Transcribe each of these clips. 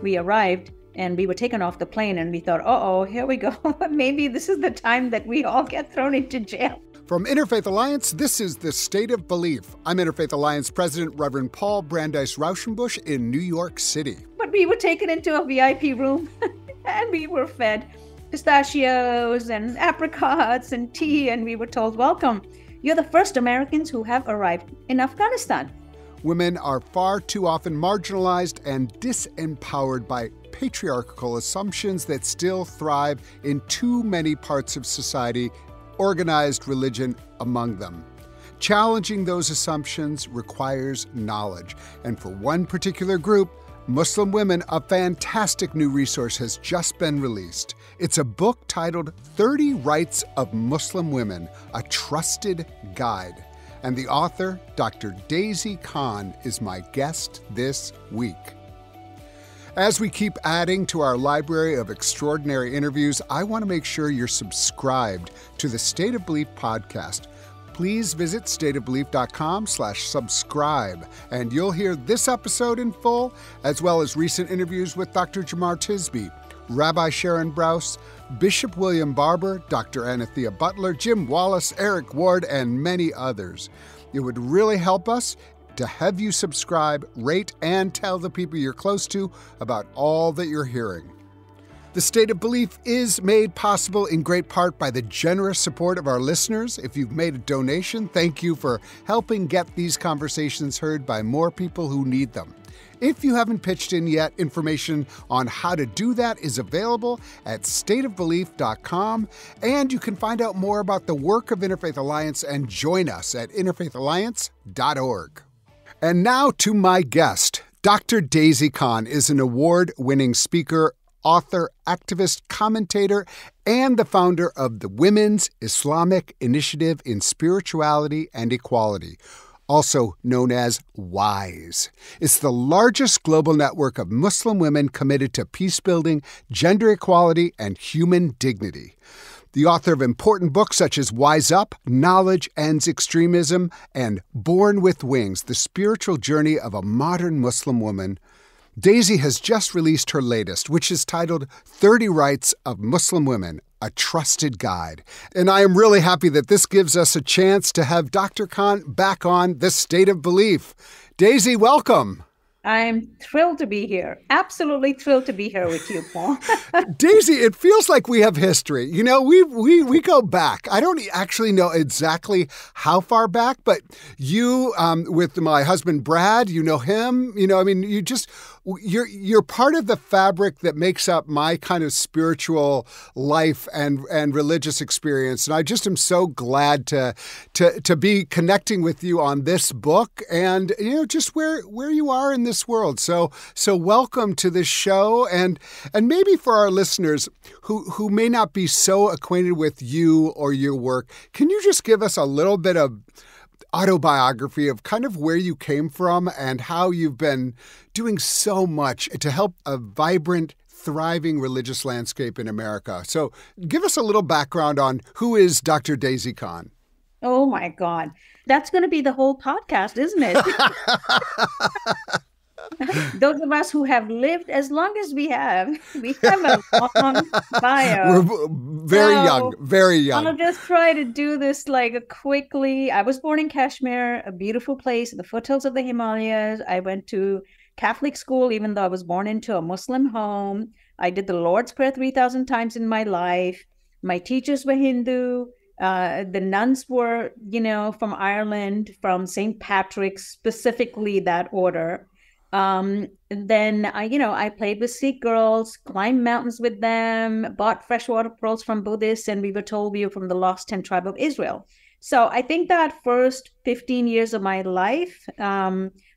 we arrived and we were taken off the plane and we thought, uh-oh, here we go. Maybe this is the time that we all get thrown into jail. From Interfaith Alliance, this is The State of Belief. I'm Interfaith Alliance President Reverend Paul Brandeis Rauschenbusch in New York City. But we were taken into a VIP room and we were fed pistachios and apricots and tea, and we were told, welcome. You're the first Americans who have arrived in Afghanistan. Women are far too often marginalized and disempowered by patriarchal assumptions that still thrive in too many parts of society, organized religion among them. Challenging those assumptions requires knowledge. And for one particular group, Muslim women, a fantastic new resource has just been released. It's a book titled 30 Rights of Muslim Women, a Trusted Guide. And the author, Dr. Daisy Khan, is my guest this week. As we keep adding to our library of extraordinary interviews, I want to make sure you're subscribed to the State of Belief podcast. Please visit stateofbelief.com/subscribe, and you'll hear this episode in full, as well as recent interviews with Dr. Jamar Tisby, Rabbi Sharon Brous, Bishop William Barber, Dr. Anathea Butler, Jim Wallace, Eric Ward, and many others. It would really help us to have you subscribe, rate, and tell the people you're close to about all that you're hearing. The State of Belief is made possible in great part by the generous support of our listeners. If you've made a donation, thank you for helping get these conversations heard by more people who need them. If you haven't pitched in yet, information on how to do that is available at stateofbelief.com, and you can find out more about the work of Interfaith Alliance and join us at interfaithalliance.org. And now to my guest. Dr. Daisy Khan is an award-winning speaker, author, activist, commentator, and the founder of the Women's Islamic Initiative in Spirituality and Equality, also known as WISE. It's the largest global network of Muslim women committed to peace-building, gender equality, and human dignity. The author of important books such as Wise Up, Knowledge Ends Extremism, and Born with Wings, The Spiritual Journey of a Modern Muslim Woman, Daisy has just released her latest, which is titled 30 Rights of Muslim Women, a Trusted Guide. And I am really happy that this gives us a chance to have Dr. Khan back on The State of Belief. Daisy, welcome. I'm thrilled to be here. Absolutely thrilled to be here with you, Paul. Daisy, it feels like we have history. You know, we go back. I don't actually know exactly how far back, but you, with my husband, Brad, you know him, I mean, you're part of the fabric that makes up my kind of spiritual life and religious experience. And I just am so glad to be connecting with you on this book and, just where you are in this world. So welcome to this show. And maybe for our listeners who may not be so acquainted with you or your work, can you just give us a little bit of autobiography of kind of where you came from and how you've been doing so much to help a vibrant, thriving religious landscape in America? So give us a little background on who is Dr. Daisy Khan. Oh my God. That's going to be the whole podcast, isn't it? Those of us who have lived as long as we have a long bio. We're very young. I'll just try to do this quickly. I was born in Kashmir, a beautiful place in the foothills of the Himalayas. I went to Catholic school, even though I was born into a Muslim home. I did the Lord's Prayer 3,000 times in my life. My teachers were Hindu. The nuns were, from Ireland, from St. Patrick's, specifically that order. And then I played with Sikh girls, climbed mountains with them, bought freshwater pearls from Buddhists, and we were told we were from the lost 10 tribe of Israel. So I think that first 15 years of my life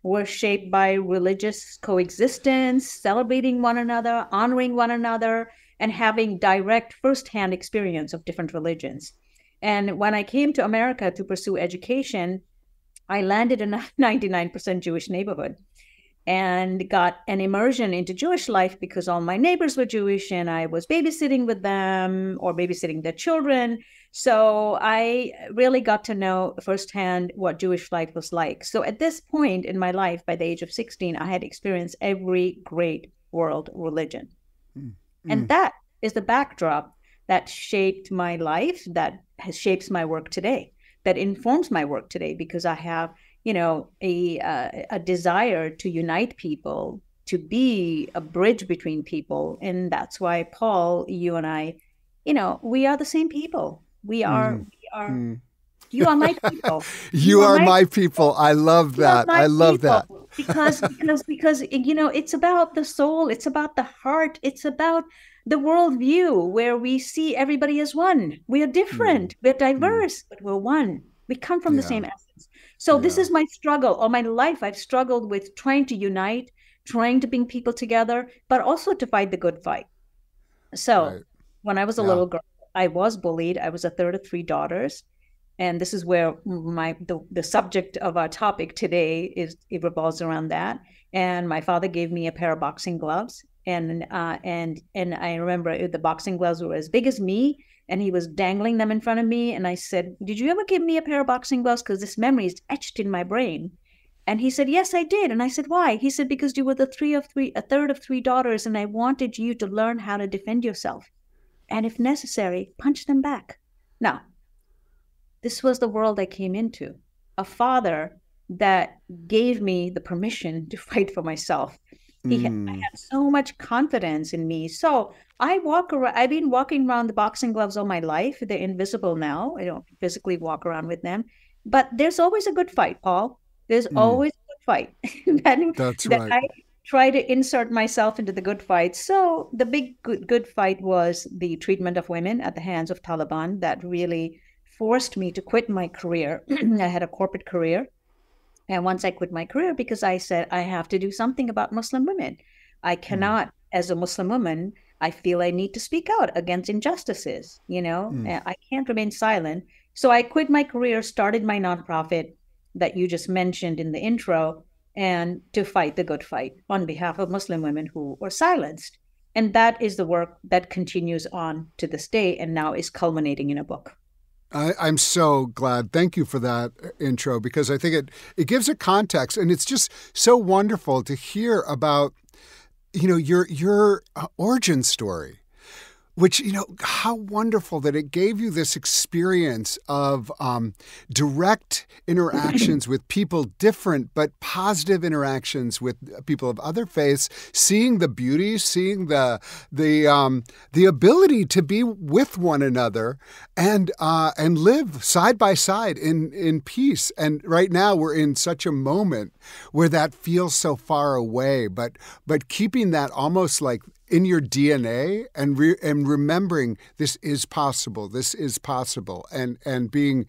were shaped by religious coexistence, celebrating one another, honoring one another, and having direct firsthand experience of different religions. And when I came to America to pursue education, I landed in a 99% Jewish neighborhood and got an immersion into Jewish life because all my neighbors were Jewish and I was babysitting with them or babysitting their children. So I really got to know firsthand what Jewish life was like. So at this point in my life, by the age of 16, I had experienced every great world religion. Mm. And Mm. that is the backdrop that shaped my life, that has shapes my work today, that informs my work today, because I have, a desire to unite people, to be a bridge between people. And that's why, Paul, you and I, we are the same people. Mm. We are, Mm. you are my people. You You are are my my people. I love you are that. my I love that. people, because it's about the soul, it's about the heart, it's about the worldview where we see everybody as one. We are Mm. different, we're Mm. diverse, but we're one. We come from the Yeah. same essence. So this Yeah. is my struggle. All my life I've struggled with trying to unite, trying to bring people together, but also to fight the good fight. So Right. when I was a Yeah. little girl, I was bullied. I was a third of three daughters. And this is where the subject of our topic today is, it revolves around that. And my father gave me a pair of boxing gloves, and I remember the boxing gloves were as big as me, and he was dangling them in front of me. And I said, "Did you ever give me a pair of boxing gloves? Because this memory is etched in my brain." And he said, "Yes, I did." And I said, "Why?" He said, "Because you were a third of three daughters, and I wanted you to learn how to defend yourself, and if necessary, punch them back." Now, this was the world I came into. A father that gave me the permission to fight for myself. I Mm. had so much confidence in me. So I walk around, I've been walking around the boxing gloves all my life. They're invisible now. I don't physically walk around with them. But there's always a good fight, Paul. There's Mm. always a good fight. that, That's that right. I try to insert myself into the good fight. So the big good fight was the treatment of women at the hands of Taliban that really forced me to quit my career. I had a corporate career. And once I quit my career, because I said, I have to do something about Muslim women. I Mm. cannot, as a Muslim woman, I feel I need to speak out against injustices. Mm. I can't remain silent. So I quit my career, started my nonprofit that you just mentioned in the intro, and to fight the good fight on behalf of Muslim women who were silenced. And that is the work that continues on to this day and now is culminating in a book. I'm so glad. Thank you for that intro, because I think it gives a context, and it's just so wonderful to hear about, your origin story. Which, how wonderful that it gave you this experience of direct interactions with people different, but positive interactions with people of other faiths, seeing the beauty, seeing the ability to be with one another and live side by side in peace. And right now we're in such a moment where that feels so far away, but keeping that almost like in your DNA and remembering this is possible, and being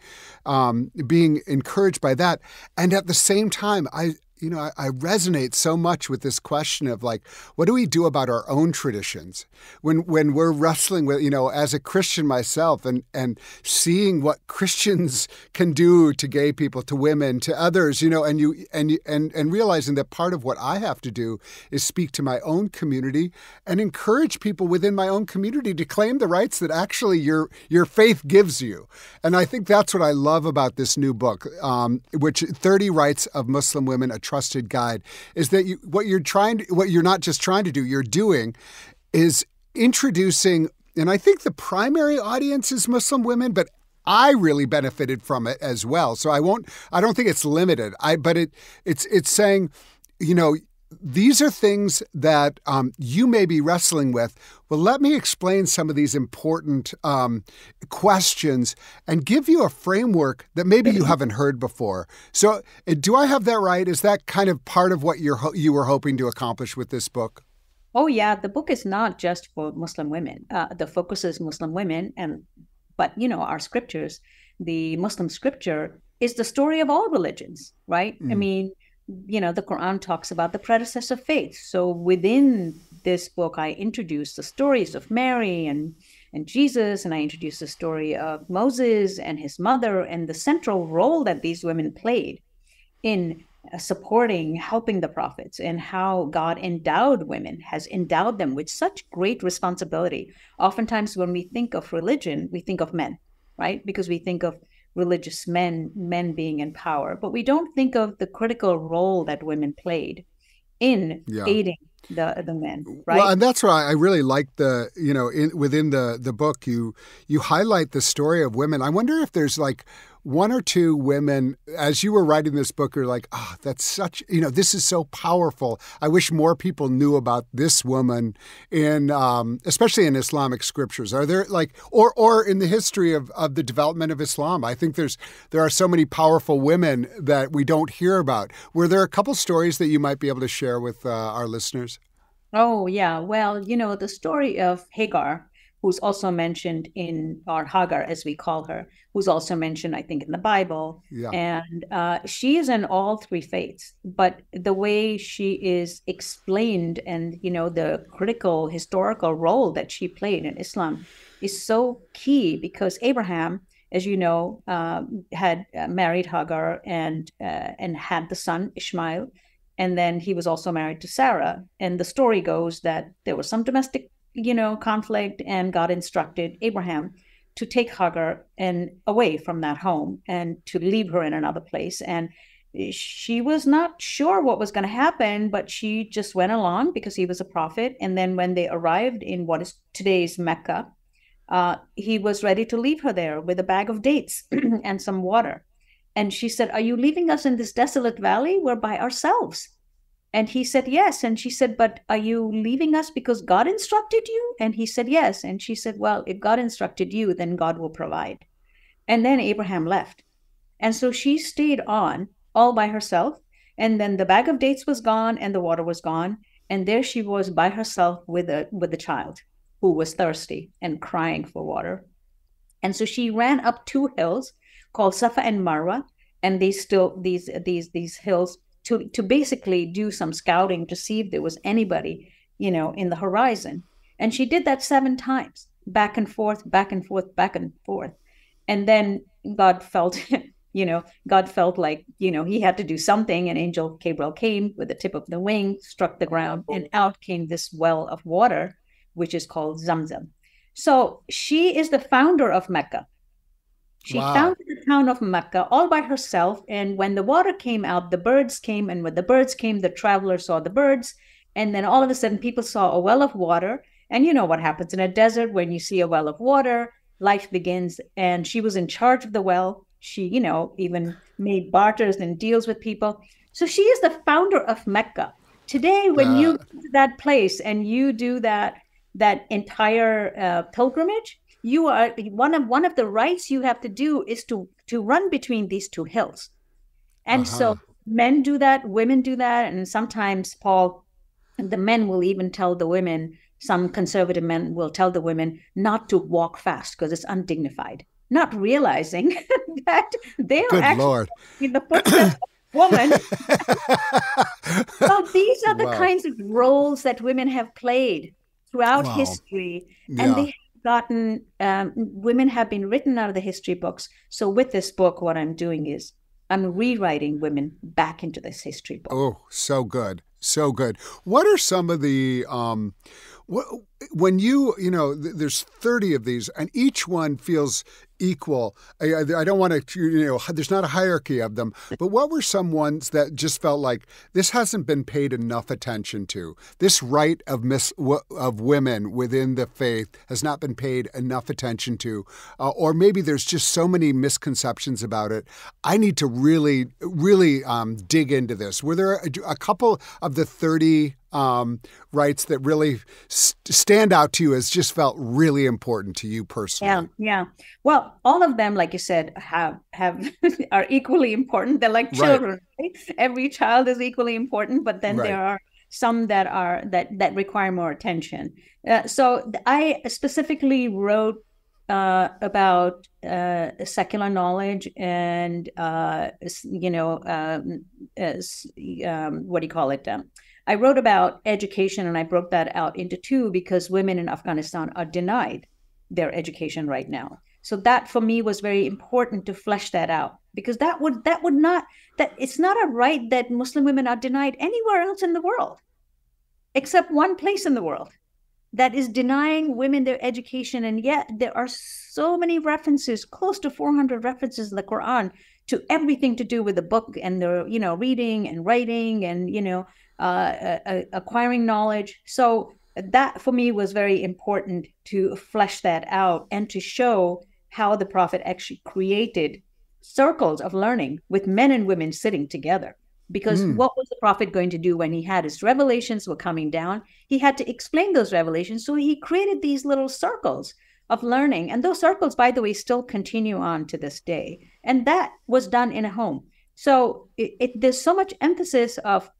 encouraged by that. And at the same time, I resonate so much with this question of like, what do we do about our own traditions when we're wrestling with, as a Christian myself, and seeing what Christians can do to gay people, to women, to others, and realizing that part of what I have to do is speak to my own community and encourage people within my own community to claim the rights that actually your faith gives you. And I think that's what I love about this new book, which 30 Rights of Muslim Women, a Trusted Guide, is that what you're not just trying to do, you're doing is introducing, and I think the primary audience is Muslim women, but I really benefited from it as well. So I don't think it's limited. But it's saying, these are things that you may be wrestling with. Well, let me explain some of these important questions and give you a framework that maybe you haven't heard before. So do I have that right? Is that kind of part of what you were hoping to accomplish with this book? Oh yeah, the book is not just for Muslim women. The focus is Muslim women, but our scriptures, the Muslim scripture is the story of all religions, right? I Mm. mean, the Quran talks about the predecessor faith. So within this book, I introduce the stories of Mary and Jesus, and I introduce the story of Moses and his mother, and the central role that these women played in supporting, helping the prophets, and how God endowed women, has endowed them with such great responsibility. Oftentimes, when we think of religion, we think of men, right? Because we think of religious men being in power, but we don't think of the critical role that women played in Yeah. aiding the men, Well, right? and that's why I really like the, within the book, you highlight the story of women. I wonder if there's like one or two women, as you were writing this book, you're like, oh, that's such, this is so powerful. I wish more people knew about this woman in, especially in Islamic scriptures. Are there like, or in the history of the development of Islam? I think there are so many powerful women that we don't hear about. Were there a couple stories that you might be able to share with our listeners? Oh, yeah. Well, the story of Hagar, who's also mentioned in, or Hagar, as we call her, who's also mentioned, I think, in the Bible. Yeah. And she is in all three faiths. But the way she is explained and, the critical historical role that she played in Islam is so key because Abraham, as you know, had married Hagar and had the son Ishmael. And then he was also married to Sarah. And the story goes that there was some domestic, conflict, and God instructed Abraham to take Hagar and away from that home and to leave her in another place. And she was not sure what was going to happen, but she just went along because he was a prophet. And then when they arrived in what is today's Mecca, he was ready to leave her there with a bag of dates and some water. And she said, "Are you leaving us in this desolate valley? We're by ourselves." And he said, "Yes." And she said, "But are you leaving us because God instructed you?" And he said, "Yes." And she said, "Well, if God instructed you, then God will provide." And then Abraham left. And so she stayed on all by herself. And then the bag of dates was gone and the water was gone. And there she was by herself with the child who was thirsty and crying for water. And so she ran up two hills called Safa and Marwa, and these hills to basically do some scouting to see if there was anybody, in the horizon. And she did that 7 times, back and forth, back and forth, back and forth. And then God felt, God felt like, he had to do something. And Angel Gabriel came with the tip of the wing, struck the ground, and out came this well of water, which is called Zamzam. So she is the founder of Mecca. She Wow. founded the town of Mecca all by herself. And when the water came out, the birds came. And when the birds came, the travelers saw the birds. And then all of a sudden, people saw a well of water. And you know what happens in a desert when you see a well of water, life begins. And she was in charge of the well. She, even made barters and deals with people. So she is the founder of Mecca. Today, when you That, go to that place and you do that entire pilgrimage, you are one of the rites you have to do is to run between these two hills. And uh-huh. so men do that, women do that, and sometimes Paul, the men will even tell the women, some conservative men will tell the women not to walk fast because it's undignified, not realizing that they are Good actually Lord. in the footsteps of a woman. So these are the Wow. kinds of roles that women have played throughout Wow. history, and they Yeah. have gotten women have been written out of the history books. So with this book, what I'm doing is I'm rewriting women back into this history book. Oh, so good. So good. What are some of the when there's 30 of these and each one feels equal. I don't want to, there's not a hierarchy of them, but what were some ones that just felt like this hasn't been paid enough attention to? This right of women within the faith has not been paid enough attention to, or maybe there's just so many misconceptions about it. I need to really, really dig into this. Were there a couple of the 30 rights that really stand out to you as just felt really important to you Yeah, personally? yeah. Well, all of them, like you said, have are equally important. They're like Right, children, right? Every child is equally important, but then right. there are some that require more attention. So I specifically wrote about secular knowledge and what do you call it? I wrote about education, and I broke that out into two because women in Afghanistan are denied their education right now. So that for me was very important to flesh that out because that would not that it's not a right that Muslim women are denied anywhere else in the world except one place in the world that is denying women their education. And yet there are so many references, close to 400 references in the Quran to everything to do with the book and the reading and writing and acquiring knowledge. So that for me was very important to flesh that out and to show how the prophet actually created circles of learning with men and women sitting together. Because what was the prophet going to do when he had his revelations were coming down? He had to explain those revelations. So he created these little circles of learning. And those circles, by the way, still continue on to this day. And that was done in a home. So there's so much emphasis of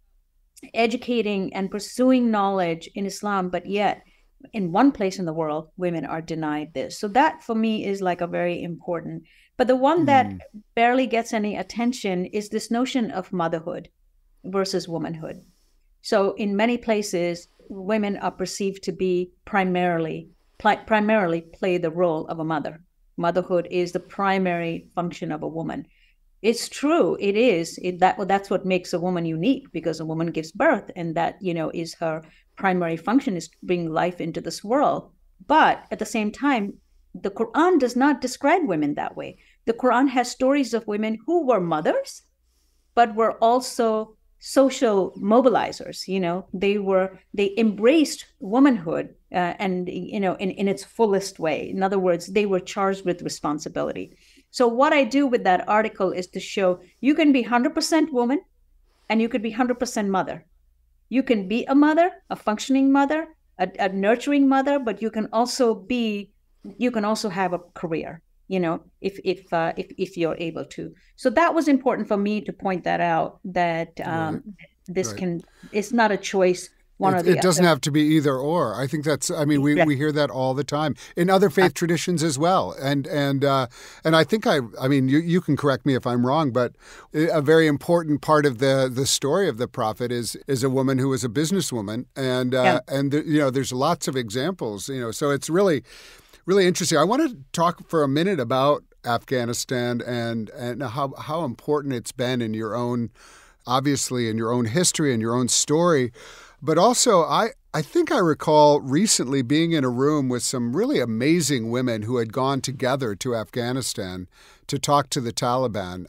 educating and pursuing knowledge in Islam, but yet in one place in the world, women are denied this. So that for me is like a very important. But the one that barely gets any attention is this notion of motherhood versus womanhood. So in many places, women are perceived to be primarily play the role of a mother. Motherhood is the primary function of a woman. It's true. It is. That's what makes a woman unique, because a woman gives birth, and that, is her primary function, is to bring life into this world. But at the same time, the Quran does not describe women that way. The Quran has stories of women who were mothers, but were also social mobilizers. They embraced womanhood and in its fullest way. In other words, they were charged with responsibility. So what I do with that article is to show you can be 100% woman and you could be 100% mother. You can be a mother, a functioning mother, a nurturing mother, but you can also have a career, if you're able to. So that was important for me to point that out, that it's not a choice. It doesn't have to be either or. I think we hear that all the time in other faith traditions as well. And I think you can correct me if I'm wrong, but a very important part of the story of the prophet is a woman who was a businesswoman, and there's lots of examples. So it's really, really interesting. I want to talk for a minute about Afghanistan and how important it's been in your own, obviously in your own history and your own story. But also, I think I recall recently being in a room with some really amazing women who had gone together to Afghanistan to talk to the Taliban.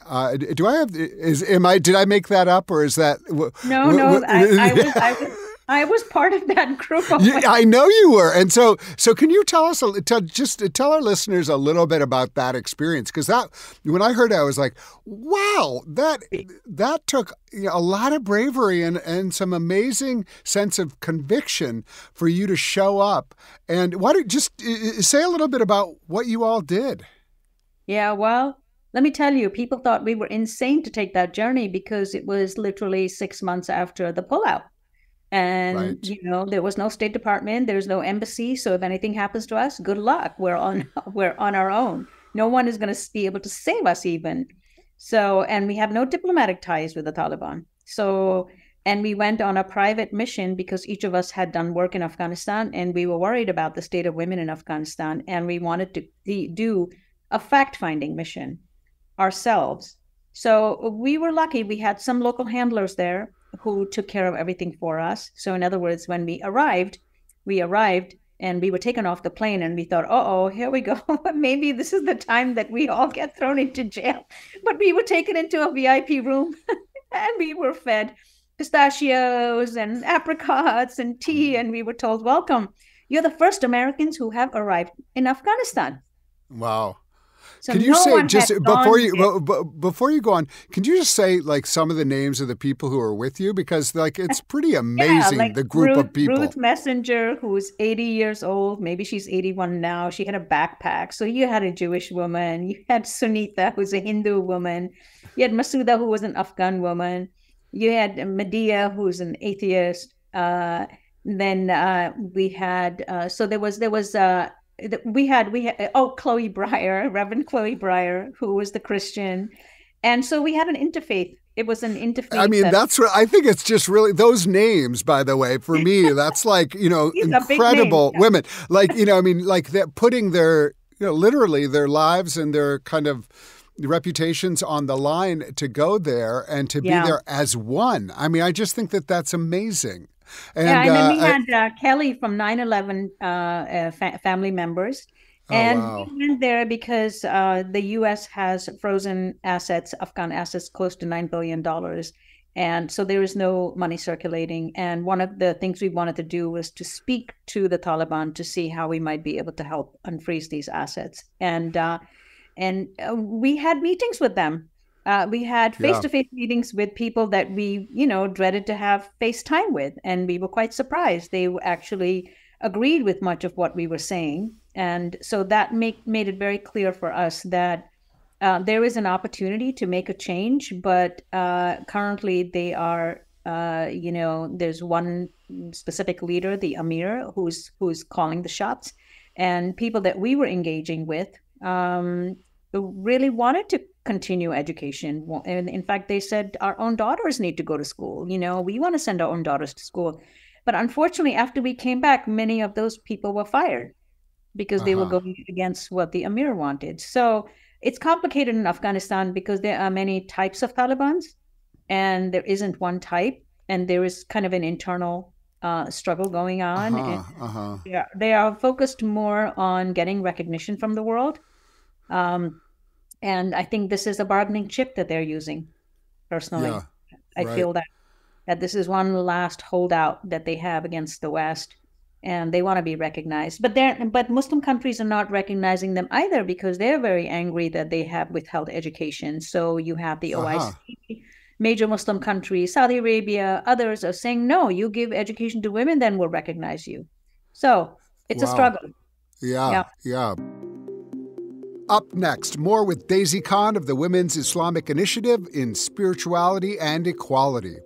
Did I make that up, or is that? No, I was part of that group. I know you were. And so can you tell us, tell our listeners a little bit about that experience? Because when I heard it, I was like, wow, that took a lot of bravery and some amazing sense of conviction for you to show up. And why don't you just say a little bit about what you all did? Yeah, well, let me tell you, people thought we were insane to take that journey because it was literally 6 months after the pullout. And, there was no State Department, there's no embassy. So if anything happens to us, good luck. We're on our own. No one is going to be able to save us even. So, and we have no diplomatic ties with the Taliban. So, and we went on a private mission because each of us had done work in Afghanistan, and we were worried about the state of women in Afghanistan. And we wanted to do a fact-finding mission ourselves. So we were lucky. We had some local handlers there who took care of everything for us. So in other words, when we arrived and we were taken off the plane, and we thought, here we go. Maybe this is the time that we all get thrown into jail. But we were taken into a VIP room and we were fed pistachios and apricots and tea. And we were told, welcome. You're the first Americans who have arrived in Afghanistan. Wow. So can you say, just before you go on, can you just say like some of the names of the people who are with you? Because it's pretty amazing, the group of people. Ruth Messenger, who's 80 years old, maybe she's 81 now. She had a backpack. So you had a Jewish woman. You had Sunita, who's a Hindu woman. You had Masuda, who was an Afghan woman. You had Medea, who's an atheist. Then we had Chloe Breyer, Reverend Chloe Breyer, who was the Christian. And so we had an interfaith. It was an interfaith. I mean, that's what I think. It's just really those names, by the way, for me, that's like, incredible women. Like, that putting their, literally their lives and their kind of reputations on the line to go there and to be there as one. I mean, I just think that that's amazing. And then we had Kelly from 9/11 family members. And we went there because the U.S. has frozen assets, Afghan assets, close to $9 billion. And so there is no money circulating. And one of the things we wanted to do was to speak to the Taliban to see how we might be able to help unfreeze these assets. And we had meetings with them. We had face-to-face meetings with people that we, dreaded to have FaceTime with. And we were quite surprised. They actually agreed with much of what we were saying. And so that made it very clear for us that there is an opportunity to make a change, but currently they are, there's one specific leader, the Amir, who's calling the shots, and people that we were engaging with really wanted to continue education. And in fact, they said our own daughters need to go to school. We want to send our own daughters to school. But unfortunately, after we came back, many of those people were fired because they were going against what the Amir wanted. So it's complicated in Afghanistan because there are many types of Talibans, and there isn't one type, and there is kind of an internal struggle going on. They are focused more on getting recognition from the world. And I think this is a bargaining chip that they're using, personally. I feel that this is one last holdout that they have against the West, and they want to be recognized. But Muslim countries are not recognizing them either because they're very angry that they have withheld education. So you have the OIC, major Muslim countries, Saudi Arabia, others are saying, no, you give education to women, then we'll recognize you. So it's a struggle. Yeah. Up next, more with Daisy Khan of the Women's Islamic Initiative in Spirituality and Equality.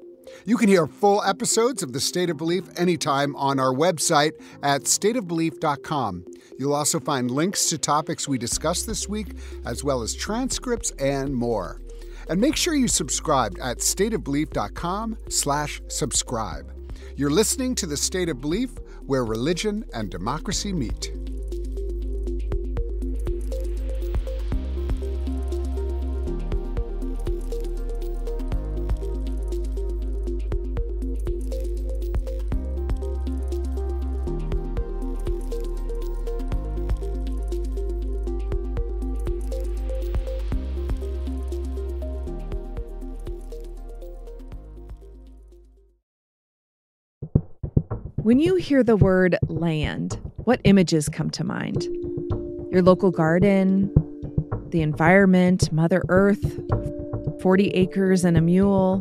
You can hear full episodes of The State of Belief anytime on our website at stateofbelief.com. You'll also find links to topics we discussed this week, as well as transcripts and more. And make sure you subscribe at stateofbelief.com/subscribe. You're listening to The State of Belief, where religion and democracy meet. When you hear the word land, what images come to mind? Your local garden, the environment, Mother Earth, 40 acres and a mule.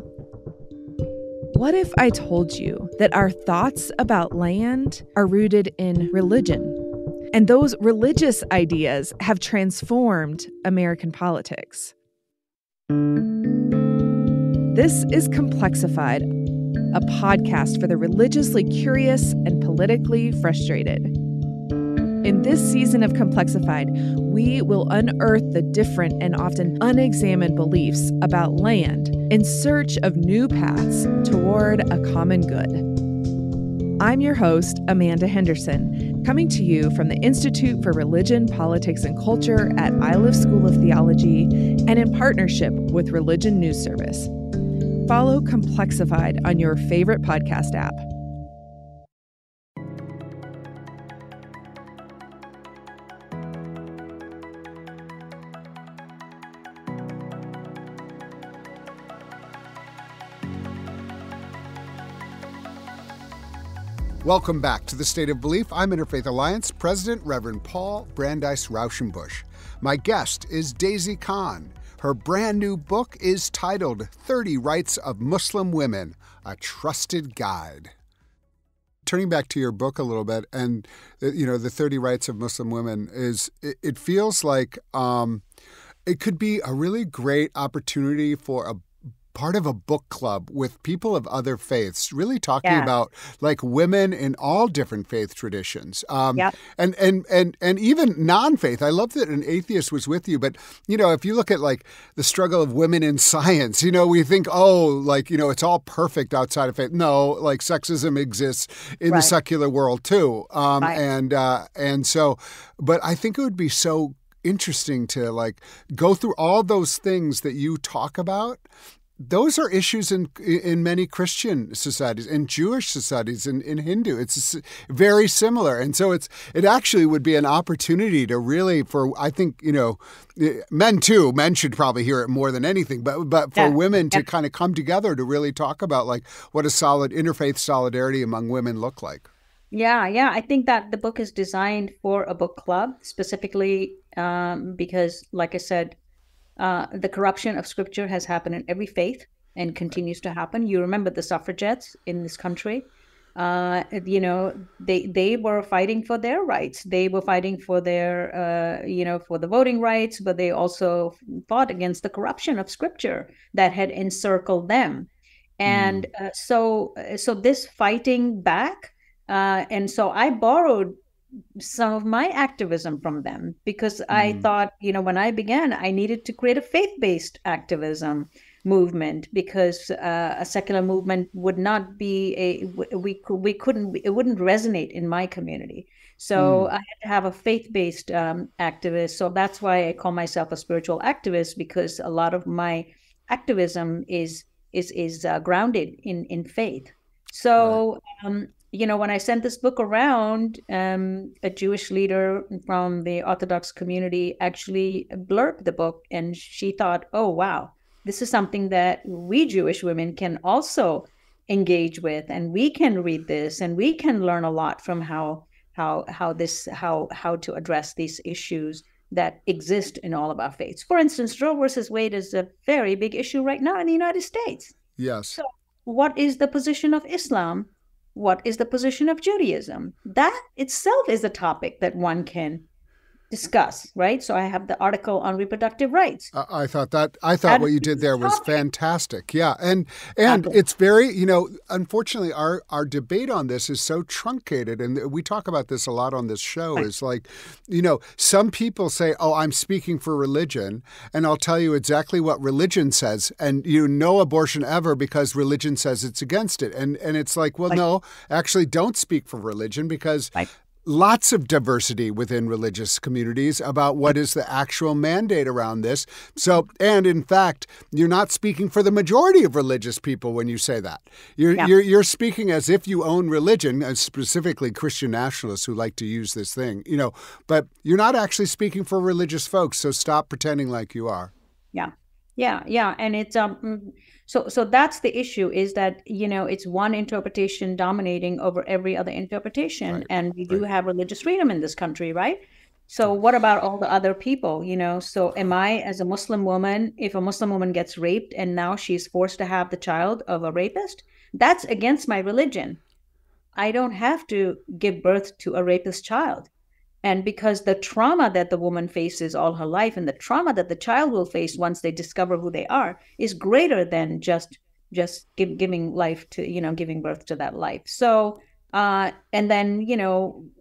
What if I told you that our thoughts about land are rooted in religion, and those religious ideas have transformed American politics? This is Complexified, a podcast for the religiously curious and politically frustrated. In this season of Complexified, we will unearth the different and often unexamined beliefs about land in search of new paths toward a common good. I'm your host, Amanda Henderson, coming to you from the Institute for Religion, Politics, and Culture at Iliff School of Theology and in partnership with Religion News Service. Follow Complexified on your favorite podcast app. Welcome back to The State of Belief. I'm Interfaith Alliance President Reverend Paul Brandeis Rauschenbusch. My guest is Daisy Khan. Her brand new book is titled 30 Rights of Muslim Women, A Trusted Guide. Turning back to your book a little bit, and the 30 Rights of Muslim Women it feels like it could be a really great opportunity for a part of a book club with people of other faiths, really talking about like women in all different faith traditions, and even non-faith. I love that an atheist was with you, but if you look at like the struggle of women in science, we think, it's all perfect outside of faith. No, like sexism exists in the secular world too, and so, but I think it would be so interesting to like go through all those things that you talk about those are issues in many Christian societies, in Jewish societies, in Hindu. It's very similar. And so it actually would be an opportunity to really, I think, men too, men should probably hear it more than anything, but for women to kind of come together to really talk about like what a solid interfaith solidarity among women look like. Yeah. I think that the book is designed for a book club specifically because, like I said, the corruption of scripture has happened in every faith and continues to happen. You remember the suffragettes in this country. They were fighting for their rights. They were fighting for their, for the voting rights, but they also fought against the corruption of scripture that had encircled them. And so this fighting back, and so I borrowed some of my activism from them because I thought, when I began, I needed to create a faith-based activism movement because a secular movement would not be it wouldn't resonate in my community. So I had to have a faith-based activist. So that's why I call myself a spiritual activist, because a lot of my activism is grounded in faith. So, when I sent this book around, a Jewish leader from the Orthodox community actually blurbed the book, and she thought, oh, wow, this is something that we Jewish women can also engage with, and we can read this, and we can learn a lot from how to address these issues that exist in all of our faiths. For instance, Roe versus Wade is a very big issue right now in the United States. Yes. So what is the position of Islam? What is the position of Judaism? That itself is a topic that one can discuss, right? So I have the article on reproductive rights. I thought what you did there was fantastic. Yeah. And it's very, unfortunately our debate on this is so truncated, and we talk about this a lot on this show, is like, some people say, oh, I'm speaking for religion, and I'll tell you exactly what religion says, and no abortion ever because religion says it's against it. And it's like, well, no, actually don't speak for religion because lots of diversity within religious communities about what is the actual mandate around this. So, and in fact, you're not speaking for the majority of religious people when you say that. You're speaking as if you own religion, specifically Christian nationalists who like to use this thing, but you're not actually speaking for religious folks. So stop pretending like you are. Yeah. And it's so that's the issue, is that it's one interpretation dominating over every other interpretation, and we do have religious freedom in this country, right? So what about all the other people? So am I, as a Muslim woman, if a Muslim woman gets raped and now she's forced to have the child of a rapist, that's against my religion. I don't have to give birth to a rapist child. And because the trauma that the woman faces all her life and the trauma that the child will face once they discover who they are is greater than just giving life to, giving birth to that life. So, and then,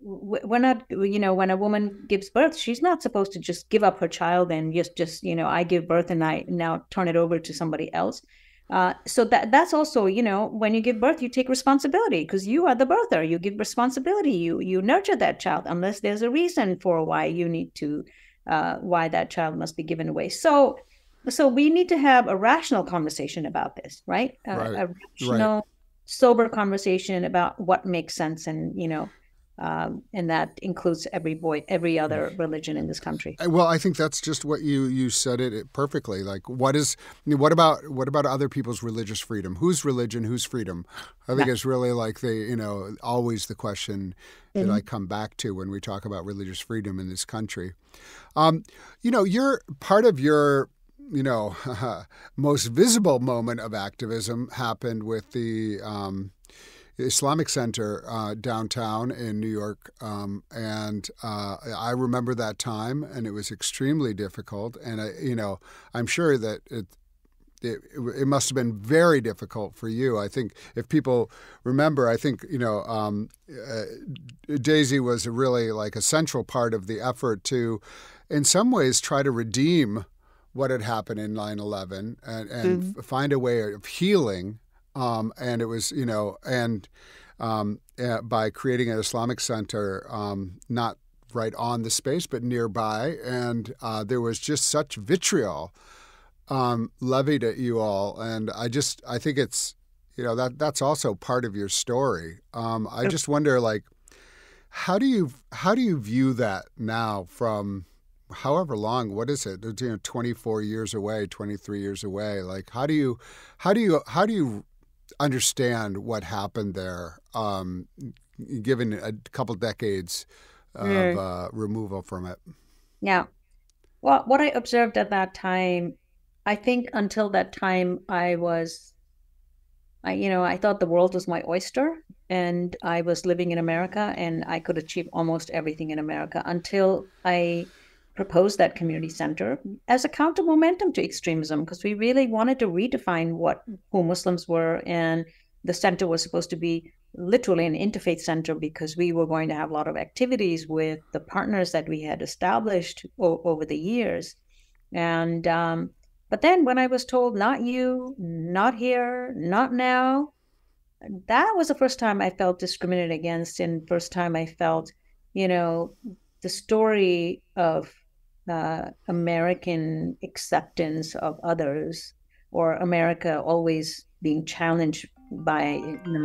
when a woman gives birth, she's not supposed to just give up her child and just, I give birth and I now turn it over to somebody else. So that's also, when you give birth, you take responsibility because you are the birther. You give responsibility. You nurture that child unless there's a reason for why you need to, why that child must be given away. So we need to have a rational conversation about this, right? A rational, sober conversation about what makes sense, and that includes every other religion in this country. Well, I think that's just what you said it perfectly. Like, what about other people's religious freedom? Whose religion, whose freedom? I think it's really like always the question that I come back to when we talk about religious freedom in this country. You're part of your most visible moment of activism happened with the Islamic Center downtown in New York, and I remember that time, and it was extremely difficult. And I'm sure that it must have been very difficult for you. I think if people remember, I think Daisy was really like a central part of the effort to, in some ways, try to redeem what had happened in 9/11 and find a way of healing. And it was, by creating an Islamic Center, not right on the space, but nearby. And there was just such vitriol levied at you all, and I think it's, that's also part of your story. I just wonder, like, how do you view that now from however long, what is it? 24 years away, 23 years away. Like, how do you understand what happened there, given a couple decades of removal from it? Yeah. Well, what I observed at that time, I think until that time, I thought the world was my oyster, and I was living in America, and I could achieve almost everything in America until I proposed that community center as a counter momentum to extremism, because we really wanted to redefine who Muslims were, and the center was supposed to be literally an interfaith center because we were going to have a lot of activities with the partners that we had established over the years. And but then when I was told, not you, not here, not now, that was the first time I felt discriminated against, and first time I felt, the story of American acceptance of others, or America always being challenged by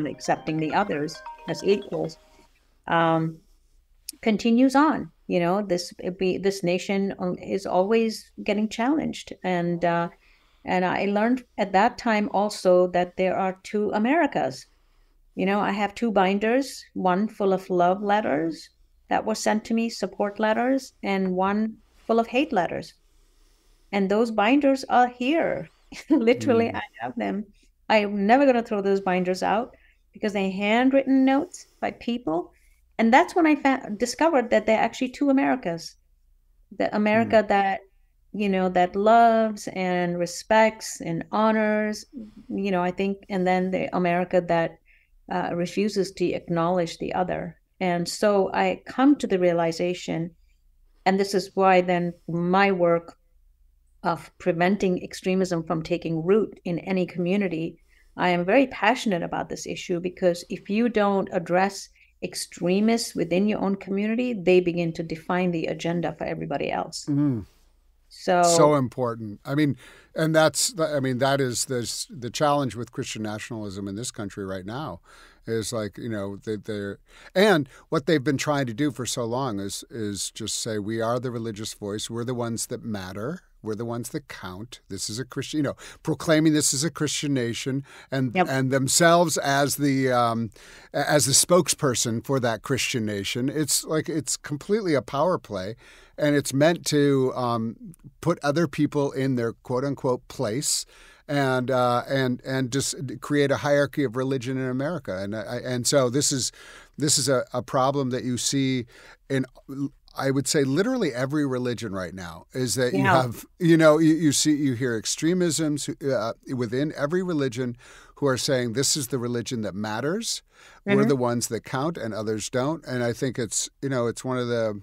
accepting the others as equals, continues on. This nation is always getting challenged, and I learned at that time also that there are two Americas. I have two binders, one full of love letters that were sent to me, support letters, and one full of hate letters. And those binders are here. Literally, I have them. I'm never going to throw those binders out because they're handwritten notes by people. And that's when I discovered that there are actually two Americas. The America that, that loves and respects and honors, I think, and then the America that refuses to acknowledge the other. And so I come to the realization, and this is why then my work of preventing extremism from taking root in any community, I am very passionate about this issue, because if you don't address extremists within your own community, they begin to define the agenda for everybody else. So important. I mean, and that is the challenge with Christian nationalism in this country right now, is like, they're, and what they've been trying to do for so long is just say, we are the religious voice. We're the ones that matter. We're the ones that count. This is a Christian, proclaiming this is a Christian nation, and and themselves as the spokesperson for that Christian nation. It's like, it's completely a power play, and it's meant to put other people in their quote unquote place, and just create a hierarchy of religion in America. And so this is a problem that you see in, I would say, literally every religion right now, is that you have, you hear extremisms within every religion who are saying, this is the religion that matters. We're the ones that count and others don't. And I think it's, it's one of the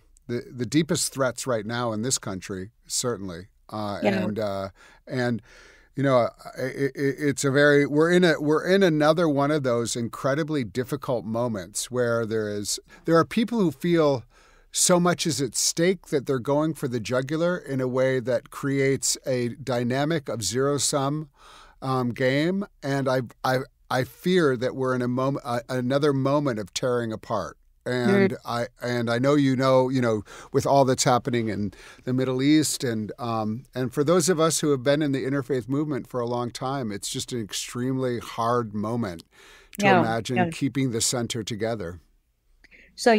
deepest threats right now in this country, certainly. It's we're in another one of those incredibly difficult moments where there are people who feel so much is at stake that they're going for the jugular in a way that creates a dynamic of zero-sum game, and I fear that we're in another moment of tearing apart. And I know with all that's happening in the Middle East, and for those of us who have been in the interfaith movement for a long time, it's just an extremely hard moment to imagine keeping the center together. So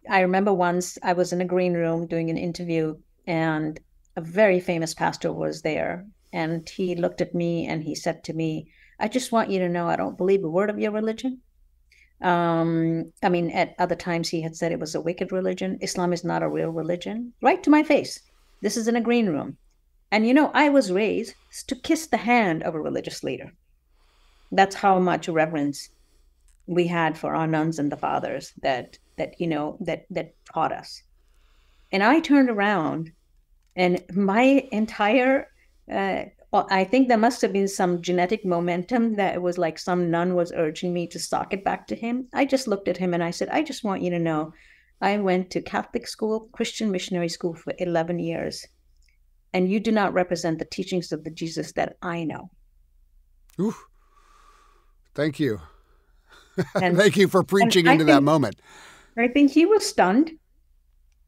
I remember once I was in a green room doing an interview, and a very famous pastor was there, and he looked at me and he said to me, "I just want you to know I don't believe a word of your religion." At other times he had said it was a wicked religion. Islam is not a real religion. Right to my face. This is in a green room. And I was raised to kiss the hand of a religious leader. That's how much reverence we had for our nuns and the fathers that taught us. And I turned around, and my entire I think there must have been some genetic momentum that it was like some nun was urging me to sock it back to him. I just looked at him and I said, "I just want you to know, I went to Catholic school, Christian missionary school for 11 years. and you do not represent the teachings of the Jesus that I know. Ooh, thank you. And, Thank you for preaching into that moment. I think he was stunned.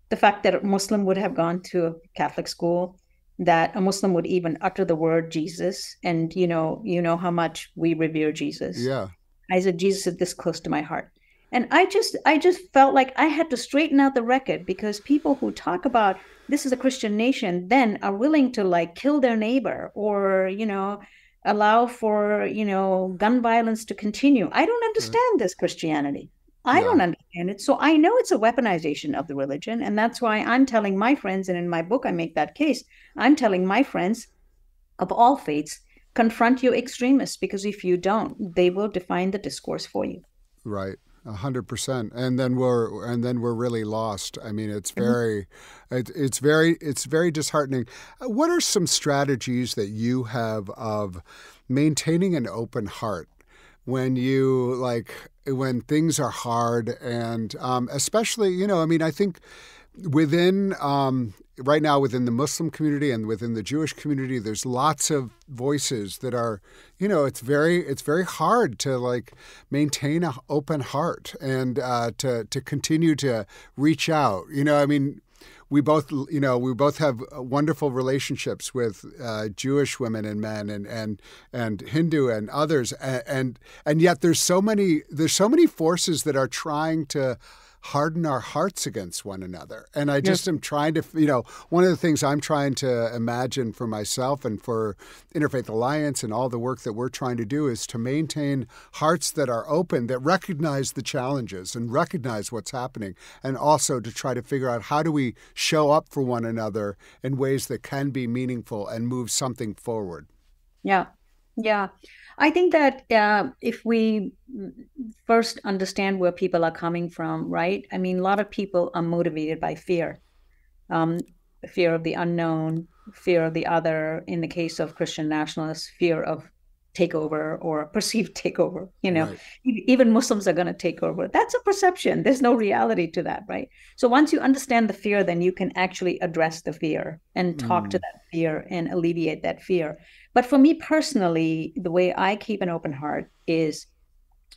The fact that a Muslim would have gone to a Catholic school, that a Muslim would even utter the word Jesus. And you know how much we revere Jesus. Yeah. I said, Jesus is this close to my heart. And I just felt like I had to straighten out the record, because people who talk about this is a Christian nation then are willing to like kill their neighbor or, allow for, gun violence to continue. I don't understand this Christianity. I don't understand it. So I know it's a weaponization of the religion. And that's why I'm telling my friends, and in my book, I make that case. I'm telling my friends of all faiths, confront your extremists, because if you don't, they will define the discourse for you. Right. 100%. And then we're really lost. I mean, it's very disheartening. What are some strategies that you have of maintaining an open heart when when things are hard, and especially, I think within right now within the Muslim community and within the Jewish community, there's lots of voices that are, it's very hard to maintain an open heart and to continue to reach out. We both have wonderful relationships with Jewish women and men and Hindu and others, and yet there's so many forces that are trying to harden our hearts against one another. And I just am trying to, one of the things I'm trying to imagine for myself and for Interfaith Alliance and all the work that we're trying to do is to maintain hearts that are open, that recognize the challenges and recognize what's happening, and also to try to figure out how do we show up for one another in ways that can be meaningful and move something forward. Yeah. I think that if we first understand where people are coming from, right? I mean, a lot of people are motivated by fear, fear of the unknown, fear of the other. In the case of Christian nationalists, fear of takeover or perceived takeover. Right. Even Muslims are going to take over. That's a perception. There's no reality to that, right? So once you understand the fear, then you can actually address the fear and talk to that fear and alleviate that fear. But for me personally, the way I keep an open heart is,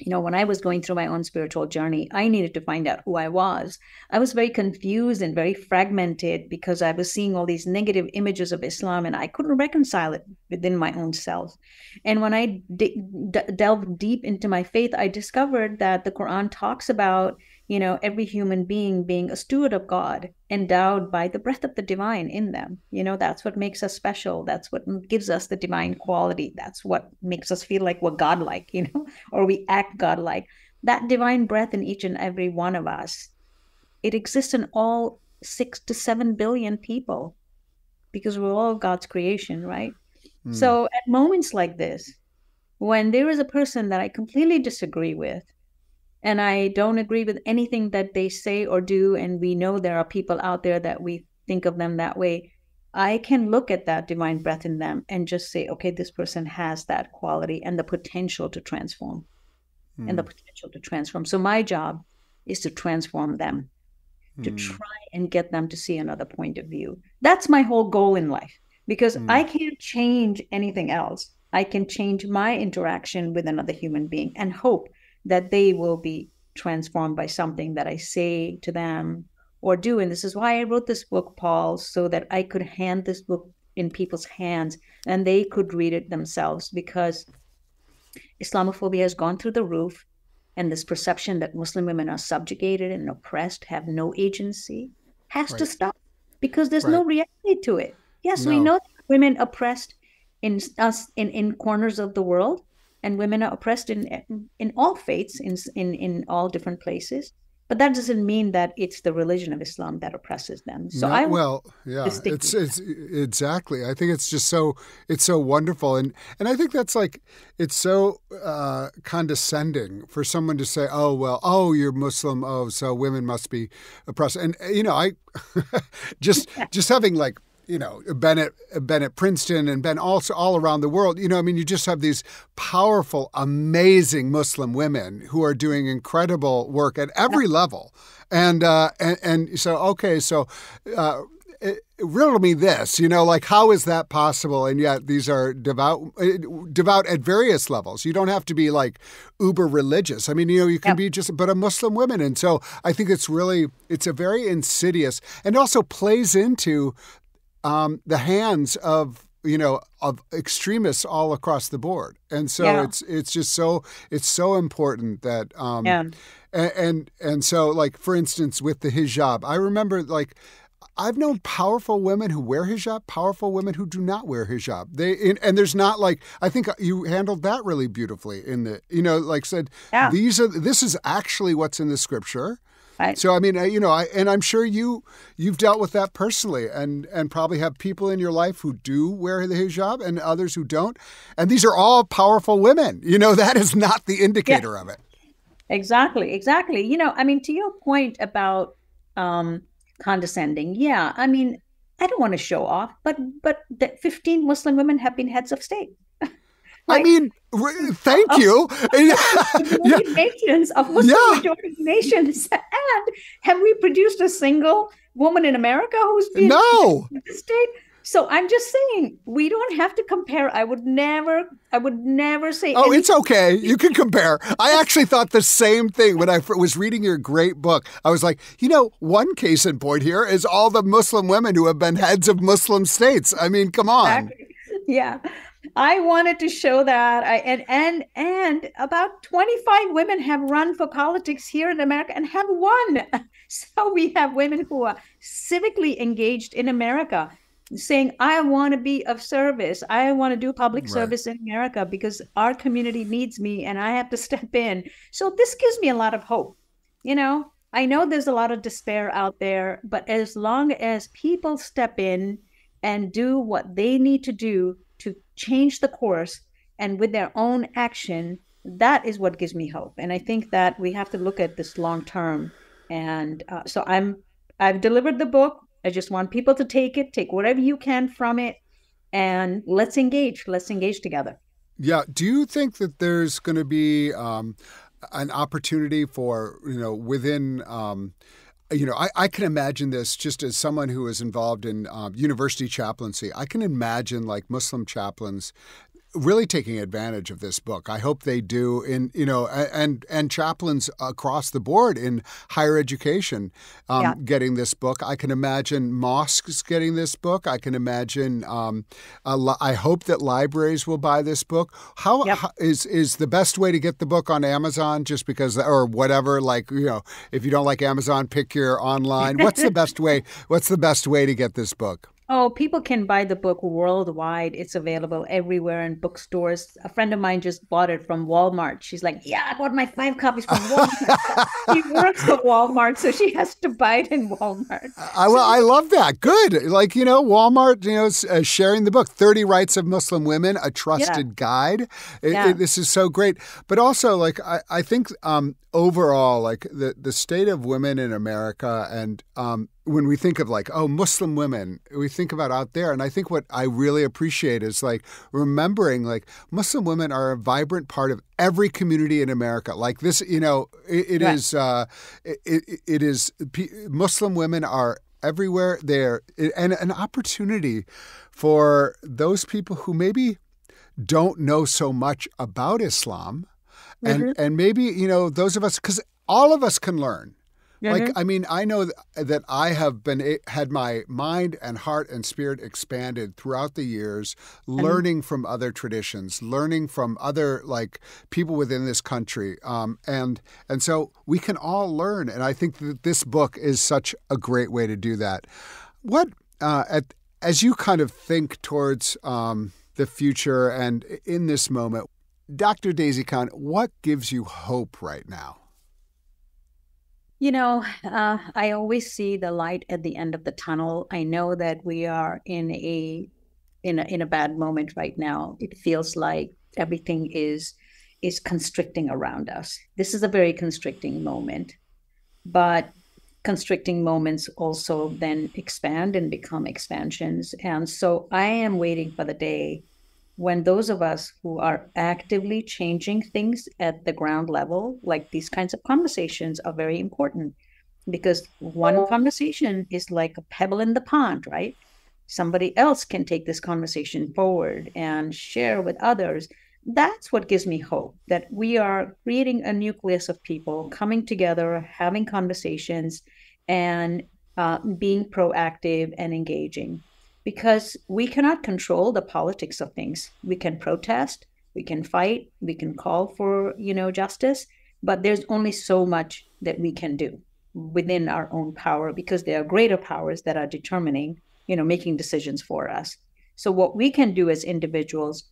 when I was going through my own spiritual journey, I needed to find out who I was. I was very confused and very fragmented because I was seeing all these negative images of Islam and I couldn't reconcile it within my own self. And when I delved deep into my faith, I discovered that the Quran talks about, every human being a steward of God, endowed by the breath of the divine in them. That's what makes us special. That's what gives us the divine quality. That's what makes us feel like we're godlike, or we act godlike. That divine breath in each and every one of us, it exists in all 6 to 7 billion people, because we're all God's creation, right? So at moments like this, when there is a person that I completely disagree with, and I don't agree with anything that they say or do, and we know there are people out there that we think of them that way, I can look at that divine breath in them and just say, okay, this person has that quality and the potential to transform. So my job is to transform them, to try and get them to see another point of view. That's my whole goal in life, because I can't change anything else. I can change my interaction with another human being and hope that they will be transformed by something that I say to them or do. And this is why I wrote this book, Paul, so that I could hand this book in people's hands and they could read it themselves, because Islamophobia has gone through the roof, and this perception that Muslim women are subjugated and oppressed, have no agency, has to stop, because there's no reality to it. Yes, we know that women oppressed in corners of the world, and women are oppressed in all faiths, in all different places. But that doesn't mean that it's the religion of Islam that oppresses them. So it's exactly. I think it's just so wonderful, and I think that's it's so condescending for someone to say, oh, you're Muslim, so women must be oppressed, and I just having been at Princeton and been also all around the world. You just have these powerful, amazing Muslim women who are doing incredible work at every level. And riddle me this, like how is that possible? And yet these are devout at various levels. You don't have to be like uber religious. I mean, you can be but a Muslim woman. And so I think it's a very insidious, and also plays into the hands of extremists all across the board. And so it's just it's so important that, and so like, for instance, with the hijab, I remember like, I've known powerful women who wear hijab, powerful women who do not wear hijab. And there's not like, I think you handled that really beautifully in the, like said, this is actually what's in the scripture. Right. So, I mean, and I'm sure you've dealt with that personally and probably have people in your life who do wear the hijab and others who don't. And these are all powerful women. That is not the indicator of it. Exactly. I mean, to your point about condescending. Yeah. I mean, I don't want to show off, but that 15 Muslim women have been heads of state. I mean, thank you. Nations of Muslim majority nations. And have we produced a single woman in America who's been head of state? So I'm just saying, we don't have to compare. I would never say. Oh, it's okay. You can compare. I actually thought the same thing when I was reading your great book. I was like, one case in point here is all the Muslim women who have been heads of Muslim states. I mean, come on. Exactly. Yeah. I wanted to show that. And about 25 women have run for politics here in America and have won. So we have women who are civically engaged in America, saying, I want to be of service. I want to do public service in America because our community needs me and I have to step in. So this gives me a lot of hope. I know there's a lot of despair out there, but as long as people step in and do what they need to do to change the course and with their own action, that is what gives me hope. And I think that we have to look at this long term. And so I've delivered the book. I just want people to take whatever you can from it, and let's engage together. Yeah. Do you think that there's going to be an opportunity for, within, I can imagine this just as someone who is involved in university chaplaincy. I can imagine like Muslim chaplains really taking advantage of this book. I hope they do and chaplains across the board in higher education getting this book. I can imagine mosques getting this book. I can imagine, I hope that libraries will buy this book. How is the best way to get the book on Amazon just because, or whatever, like, if you don't like Amazon, pick your online. What's the best way to get this book? Oh, people can buy the book worldwide. It's available everywhere in bookstores. A friend of mine just bought it from Walmart. She's like, I bought my 5 copies from Walmart. She works for Walmart, so she has to buy it in Walmart. I love that. Good. Like, Walmart, sharing the book, 30 Rights of Muslim Women, a trusted guide. This is so great. But also, like, I think overall, like the state of women in America, and when we think of like, Muslim women, we think about out there. And I think what I really appreciate is like remembering like Muslim women are a vibrant part of every community in America. Like this, it is Muslim women are everywhere there, and an opportunity for those people who maybe don't know so much about Islam. And maybe, those of us, because all of us can learn. Like, I mean, I know that I have had my mind and heart and spirit expanded throughout the years, learning from other traditions, learning from other like people within this country. And so we can all learn. And I think that this book is such a great way to do that. What, as you kind of think towards the future and in this moment, Dr. Daisy Khan, what gives you hope right now? I always see the light at the end of the tunnel. I know that we are in a bad moment right now. It feels like everything is constricting around us. This is a very constricting moment, but constricting moments also then expand and become expansions. And so I am waiting for the day when those of us who are actively changing things at the ground level, like these kinds of conversations are very important. because one conversation is like a pebble in the pond, right? Somebody else can take this conversation forward and share with others. That's what gives me hope, that we are creating a nucleus of people coming together, having conversations, and being proactive and engaging. Because we cannot control the politics of things. We can protest, we can fight, we can call for, justice, but there's only so much that we can do within our own power, because there are greater powers that are determining, making decisions for us. So what we can do as individuals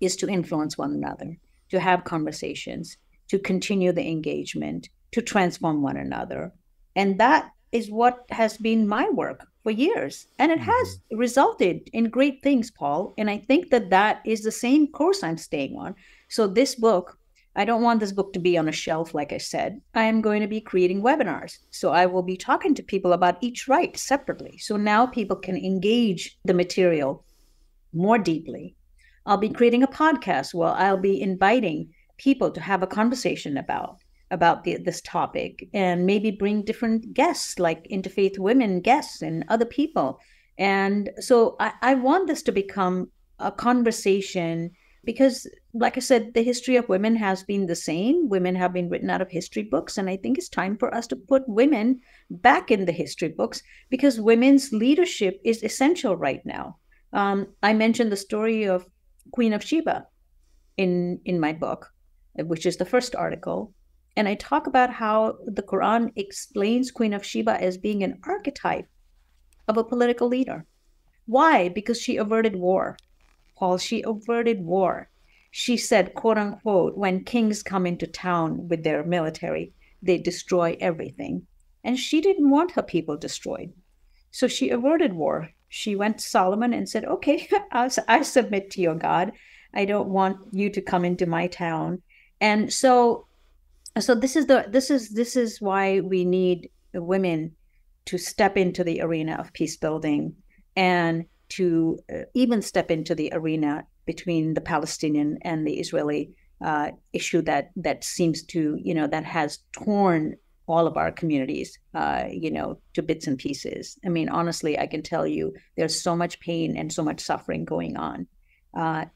is to influence one another, to have conversations, to continue the engagement, to transform one another. And that is what has been my work for years. And it has resulted in great things, Paul. And I think that that is the same course I'm staying on. So this book, I don't want this book to be on a shelf, like I said. I am going to be creating webinars. So I will be talking to people about each right separately. So now people can engage the material more deeply. I'll be creating a podcast where I'll be inviting people to have a conversation about this topic, and maybe bring different guests, like interfaith women guests and other people. And so I want this to become a conversation, because, like I said, the history of women has been the same. Women have been written out of history books. And I think it's time for us to put women back in the history books, because women's leadership is essential right now. I mentioned the story of Queen of Sheba in my book, which is the first article. And I talk about how the Quran explains Queen of Sheba as being an archetype of a political leader. Why? Because she averted war. Paul, she averted war. She said, quote unquote, when kings come into town with their military, they destroy everything. And she didn't want her people destroyed. So she averted war. She went to Solomon and said, okay, I submit to your God. I don't want you to come into my town. And so this is why we need women to step into the arena of peace building, and to even step into the arena between the Palestinian and the Israeli issue that seems to, that has torn all of our communities, to bits and pieces. I mean, honestly, I can tell you there's so much pain and so much suffering going on.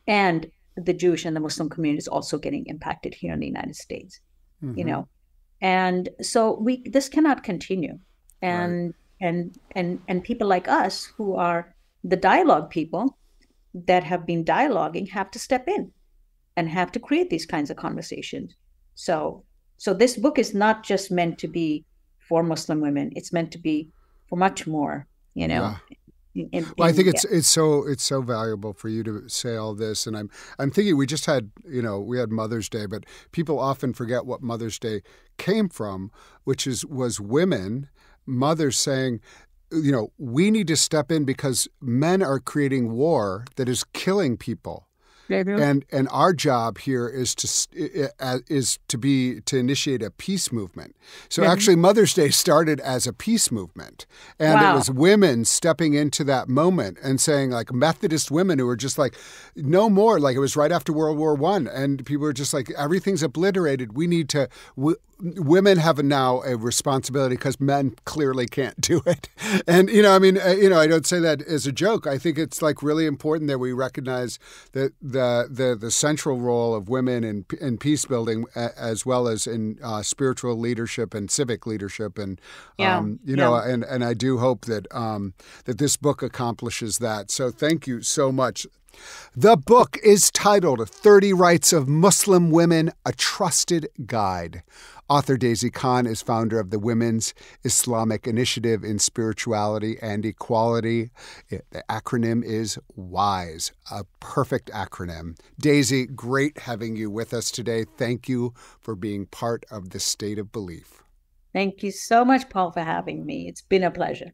And the Jewish and the Muslim community is also getting impacted here in the United States, And so this cannot continue. And, right. and people like us, who are the dialogue people that have been dialoguing, have to step in and have to create these kinds of conversations. So this book is not just meant to be for Muslim women. It's meant to be for much more, Yeah. I think it's so valuable for you to say all this. And I'm thinking, we just had, we had Mother's Day, but people often forget what Mother's Day came from, which was women, mothers saying, we need to step in because men are creating war that is killing people. And our job here is to initiate a peace movement. So actually, Mother's Day started as a peace movement, and It was women stepping into that moment and saying, like, Methodist women who were just like, no more. Like, it was right after World War I, and people were just like, everything's obliterated. We need to. Women have now a responsibility because men clearly can't do it. And, I don't say that as a joke. I think it's like really important that we recognize that the central role of women in peace building, as well as in spiritual leadership and civic leadership. And, and I do hope that that this book accomplishes that. So thank you so much. The book is titled 30 Rights of Muslim Women, A Trusted Guide. Author Daisy Khan is founder of the Women's Islamic Initiative in Spirituality and Equality. The acronym is WISE, a perfect acronym. Daisy, great having you with us today. Thank you for being part of the State of Belief. Thank you so much, Paul, for having me. It's been a pleasure.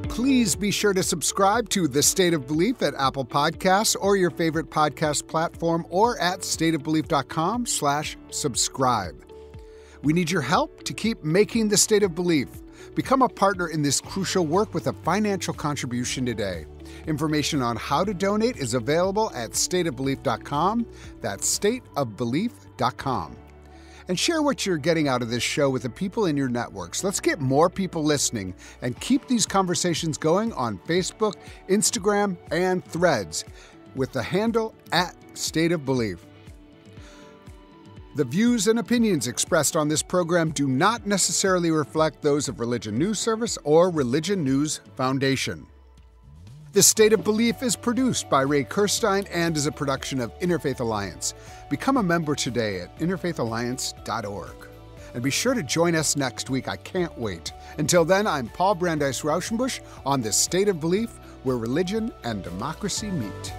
Please be sure to subscribe to The State of Belief at Apple Podcasts or your favorite podcast platform, or at stateofbelief.com/subscribe. We need your help to keep making The State of Belief. Become a partner in this crucial work with a financial contribution today. Information on how to donate is available at stateofbelief.com. That's stateofbelief.com. And share what you're getting out of this show with the people in your networks. Let's get more people listening and keep these conversations going on Facebook, Instagram, and Threads with the handle @StateOfBelief. The views and opinions expressed on this program do not necessarily reflect those of Religion News Service or Religion News Foundation. The State of Belief is produced by Ray Kirstein and is a production of Interfaith Alliance. Become a member today at interfaithalliance.org. And be sure to join us next week. I can't wait. Until then, I'm Paul Brandeis Rauschenbusch on The State of Belief, where religion and democracy meet.